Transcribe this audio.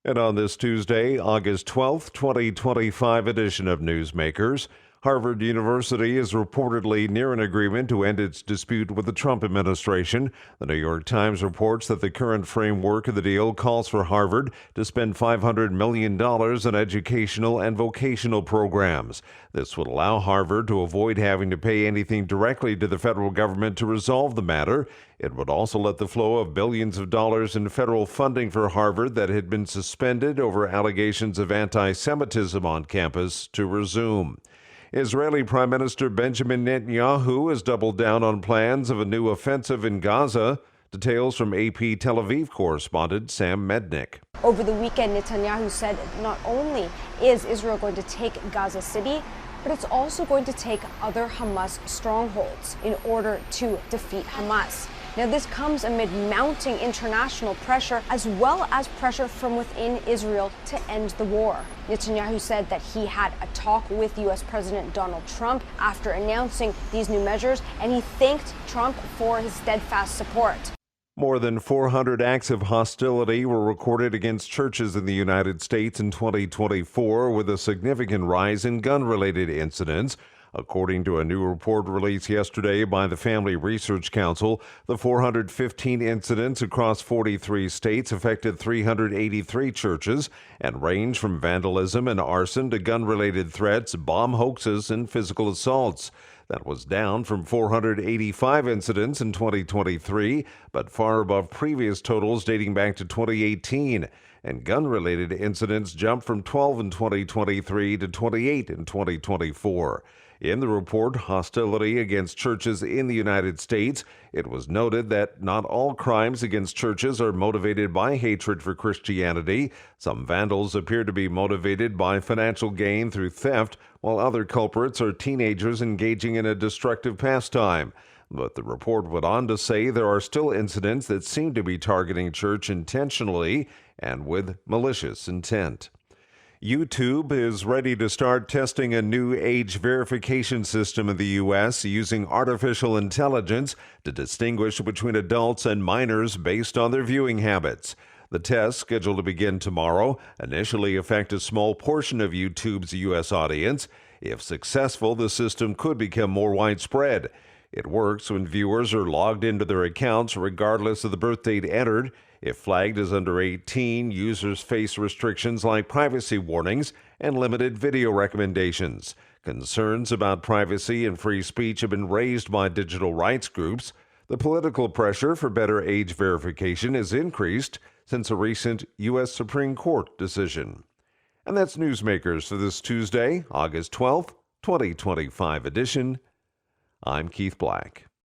And on this Tuesday, August 12th, 2025 edition of Newsmakers, Harvard University is reportedly near an agreement to end its dispute with the Trump administration. The New York Times reports that the current framework of the deal calls for Harvard to spend $500 million on educational and vocational programs. This would allow Harvard to avoid having to pay anything directly to the federal government to resolve the matter. It would also let the flow of billions of dollars in federal funding for Harvard that had been suspended over allegations of antisemitism on campus to resume. Israeli Prime Minister Benjamin Netanyahu has doubled down on plans of a new offensive in Gaza. Details from AP Tel Aviv correspondent Sam Mednick. Over the weekend, Netanyahu said not only is Israel going to take Gaza City, but it's also going to take other Hamas strongholds in order to defeat Hamas. Now, this comes amid mounting international pressure as well as pressure from within Israel to end the war. Netanyahu said that he had a talk with U.S. President Donald Trump after announcing these new measures, and he thanked Trump for his steadfast support. More than 400 acts of hostility were recorded against churches in the United States in 2024, with a significant rise in gun-related incidents. According to a new report released yesterday by the Family Research Council, the 415 incidents across 43 states affected 383 churches and range from vandalism and arson to gun-related threats, bomb hoaxes, and physical assaults. That was down from 485 incidents in 2023, but far above previous totals dating back to 2018. And gun-related incidents jumped from 12 in 2023 to 28 in 2024. In the report, Hostility Against Churches in the United States, it was noted that not all crimes against churches are motivated by hatred for Christianity. Some vandals appear to be motivated by financial gain through theft, while other culprits are teenagers engaging in a destructive pastime. But the report went on to say there are still incidents that seem to be targeting church intentionally and with malicious intent. YouTube is ready to start testing a new age verification system in the U.S. using artificial intelligence to distinguish between adults and minors based on their viewing habits. The test, scheduled to begin tomorrow, initially affect a small portion of YouTube's U.S. audience. If successful, the system could become more widespread. It works when viewers are logged into their accounts regardless of the birth date entered. If flagged as under 18, users face restrictions like privacy warnings and limited video recommendations. Concerns about privacy and free speech have been raised by digital rights groups. The political pressure for better age verification has increased since a recent U.S. Supreme Court decision. And that's Newsmakers for this Tuesday, August 12th, 2025 edition. I'm Keith Black.